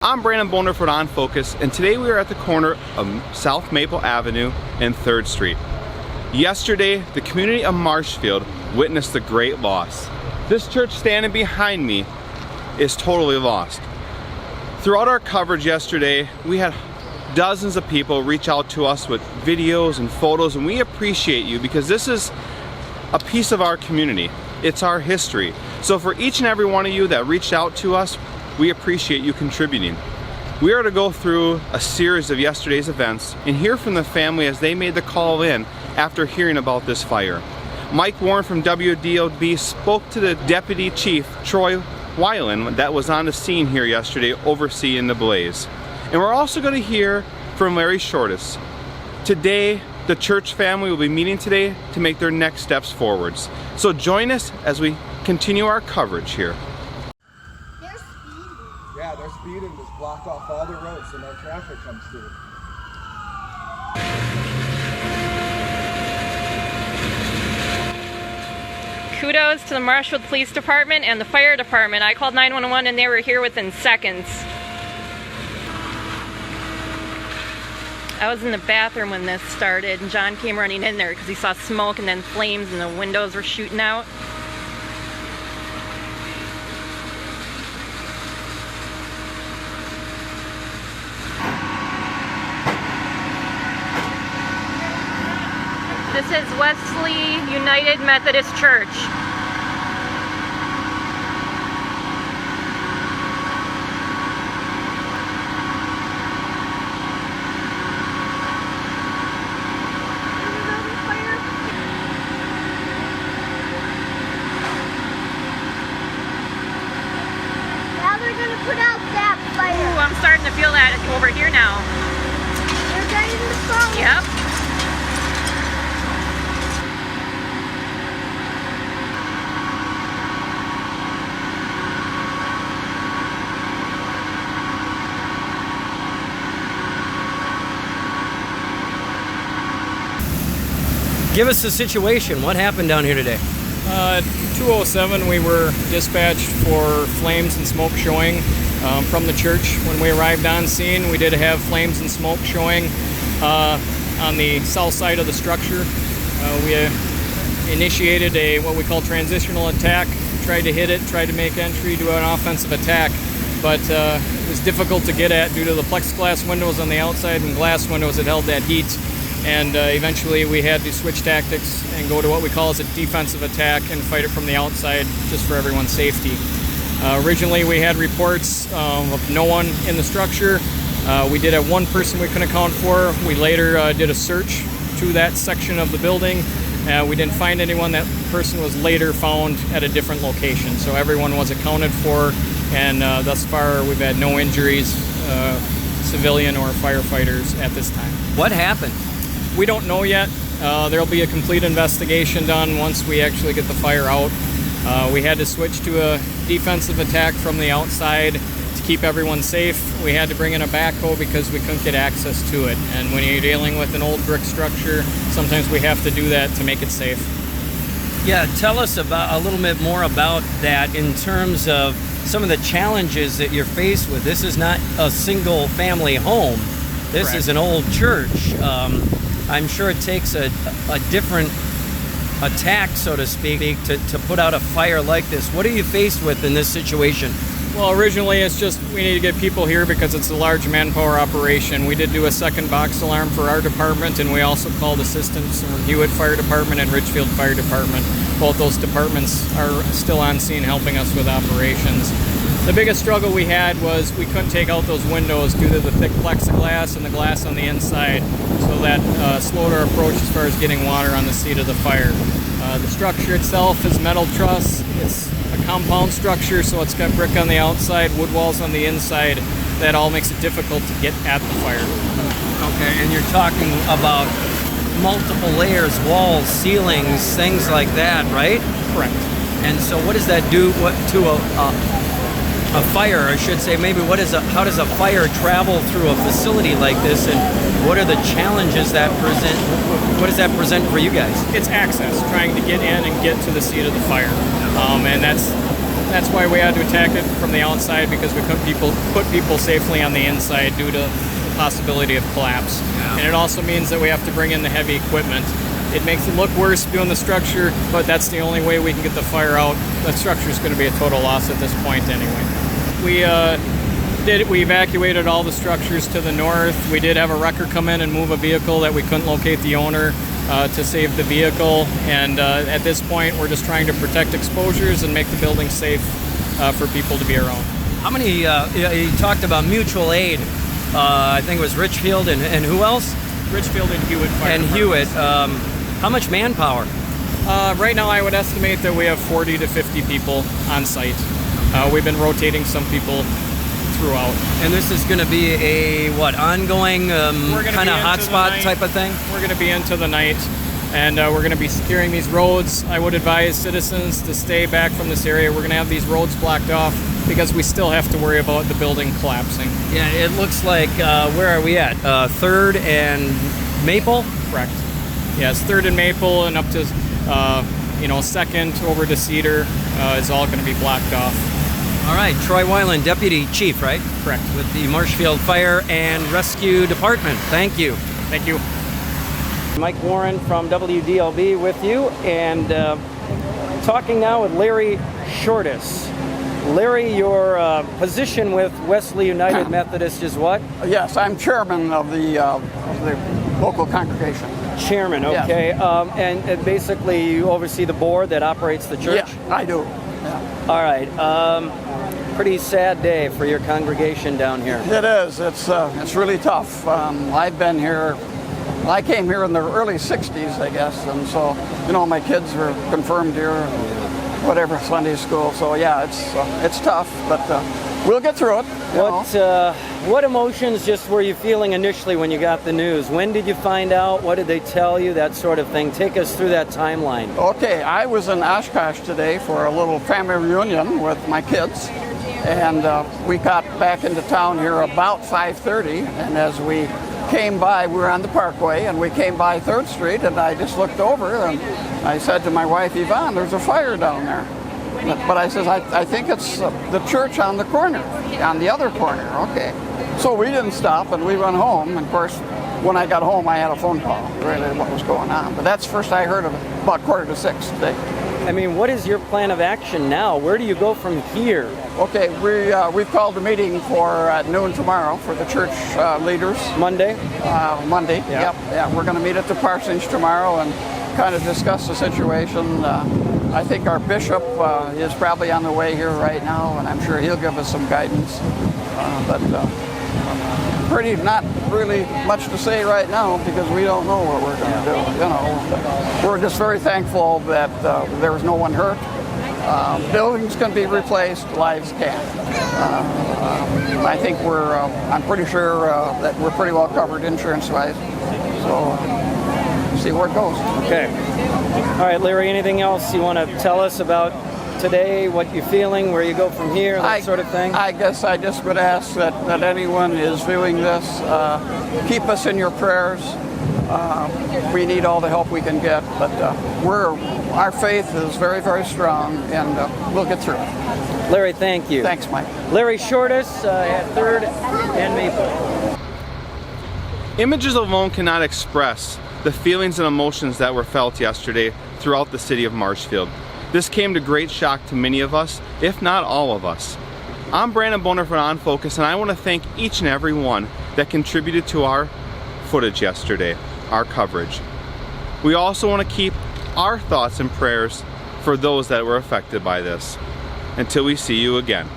I'm Brandon Boner for On Focus, and today we are at the corner of South Maple Avenue and 3rd Street. Yesterday, the community of Marshfield witnessed a great loss. This church standing behind me is totally lost. Throughout our coverage yesterday, we had dozens of people reach out to us with videos and photos, and we appreciate you because this is a piece of our community. It's our history. So for each and every one of you that reached out to us, we appreciate you contributing. We are to go through a series of yesterday's events and hear from the family as they made the call in after hearing about this fire. Mike Warren from WDOB spoke to the Deputy Chief, Troy Weiland, that was on the scene here yesterday overseeing the blaze. And we're also going to hear from Larry Shortis. Today, the church family will be meeting today to make their next steps forwards. So join us as we continue our coverage here. Yeah, they're speeding, just block off all the roads so no traffic comes through. Kudos to the Marshfield Police Department and the Fire Department. I called 911 and they were here within seconds. I was in the bathroom when this started and John came running in there because he saw smoke and then flames and the windows were shooting out. This is Wesley United Methodist Church. Now they're going to put out that fire. Ooh, I'm starting to feel that over here now. They're getting the phone. Yep. Give us the situation. What happened down here today? 207, we were dispatched for flames and smoke showing from the church. When we arrived on scene, we did have flames and smoke showing on the south side of the structure. We initiated a what we call transitional attack, tried to hit it, tried to make entry, do an offensive attack, but it was difficult to get at due to the plexiglass windows on the outside and glass windows that held that heat. And eventually we had to switch tactics and go to what we call as a defensive attack and fight it from the outside just for everyone's safety. Originally we had reports of no one in the structure. We did have one person we couldn't account for. We later did a search to that section of the building. We didn't find anyone. That person was later found at a different location. So everyone was accounted for, and thus far we've had no injuries, civilian or firefighters at this time. What happened? We don't know yet. There'll be a complete investigation done once we actually get the fire out. We had to switch to a defensive attack from the outside to keep everyone safe. We had to bring in a backhoe because we couldn't get access to it. And when you're dealing with an old brick structure, sometimes we have to do that to make it safe. Yeah, tell us about a little bit more about that in terms of some of the challenges that you're faced with. This is not a single family home. This Correct. is an old church. I'm sure it takes a different attack, so to speak, to put out a fire like this. What are you faced with in this situation? Well, originally it's just we need to get people here because it's a large manpower operation. We did do a second box alarm for our department, and we also called assistance from Hewitt Fire Department and Richfield Fire Department. Both those departments are still on scene helping us with operations. The biggest struggle we had was we couldn't take out those windows due to the thick plexiglass and the glass on the inside, so that slowed our approach as far as getting water on the seat of the fire. The structure itself is metal truss. It's a compound structure, so it's got brick on the outside, wood walls on the inside. That all makes it difficult to get at the fire. Okay, and you're talking about multiple layers, walls, ceilings, things like that, right? Correct. And so what does that do to a fire, I should say? Maybe how does a fire travel through a facility like this, and what are the challenges that present? What does that present for you guys? It's access, trying to get in and get to the seat of the fire, and that's That's why we had to attack it from the outside, because we couldn't put people safely on the inside due to the possibility of collapse. And it also means that we have to bring in the heavy equipment. It makes it look worse doing the structure, but that's the only way we can get the fire out. The structure is going to be a total loss at this point anyway. We evacuated all the structures to the north. We did have a wrecker come in and move a vehicle that we couldn't locate the owner to save the vehicle. And at this point, we're just trying to protect exposures and make the building safe for people to be around. How many, you talked about mutual aid. I think it was Richfield and who else? Richfield and Hewitt Fire And Hewitt. How much manpower? Right now, I would estimate that we have 40 to 50 people on site. We've been rotating some people throughout. And this is going to be a, ongoing kind of hotspot type of thing? We're going to be into the night, and we're going to be securing these roads. I would advise citizens to stay back from this area. We're going to have these roads blocked off because we still have to worry about the building collapsing. Yeah, it looks like, where are we at? 3rd and Maple? Correct. Yes, 3rd and Maple and up to 2nd over to Cedar is all going to be blocked off. All right, Troy Weiland, Deputy Chief, right? Correct. With the Marshfield Fire and Rescue Department. Thank you. Thank you. Mike Warren from WDLB with you, and talking now with Larry Shortis. Larry, your position with Wesley United Methodist is what? Yes, I'm chairman of the local congregation. Chairman, okay. Yes. And basically you oversee the board that operates the church? Yeah, I do. Yeah. All right. Pretty sad day for your congregation down here. It is. It's really tough. I've been here. I came here in the early 60s, I guess, and so, my kids were confirmed here, whatever, Sunday school. So yeah, it's tough, but we'll get through it. What emotions just were you feeling initially when you got the news? When did you find out? What did they tell you? That sort of thing. Take us through that timeline. Okay, I was in Oshkosh today for a little family reunion with my kids, and we got back into town here about 5:30, and as we came by, we were on the Parkway, and we came by 3rd Street, and I just looked over, and I said to my wife, Yvonne, there's a fire down there. But I says, I think it's the church on the corner, on the other corner. Okay. So we didn't stop, and we went home. And of course, when I got home, I had a phone call, really, what was going on. But that's first I heard of it, about 5:45 today. I mean, what is your plan of action now? Where do you go from here? Okay, we've called a meeting for at noon tomorrow for the church leaders. Monday? Monday, yeah. Yep. Yeah, we're going to meet at the parsonage tomorrow and kind of discuss the situation. I think our bishop is probably on the way here right now, and I'm sure he'll give us some guidance. But not really much to say right now because we don't know what we're going to do. We're just very thankful that there was no one hurt. Buildings can be replaced, lives can't. I think I'm pretty sure that we're pretty well covered insurance-wise. So, see where it goes. Okay. All right, Larry, anything else you want to tell us about today, what you're feeling, where you go from here, that sort of thing? I guess I just would ask that anyone is viewing this, keep us in your prayers. We need all the help we can get, but our faith is very, very strong, and we'll get through it. Larry, thank you. Thanks, Mike. Larry Shortis at 3rd and Maple. Images alone cannot express the feelings and emotions that were felt yesterday throughout the city of Marshfield. This came to great shock to many of us, if not all of us. I'm Brandon Boner for On Focus, and I want to thank each and every one that contributed to our footage yesterday, our coverage. We also want to keep our thoughts and prayers for those that were affected by this. Until we see you again.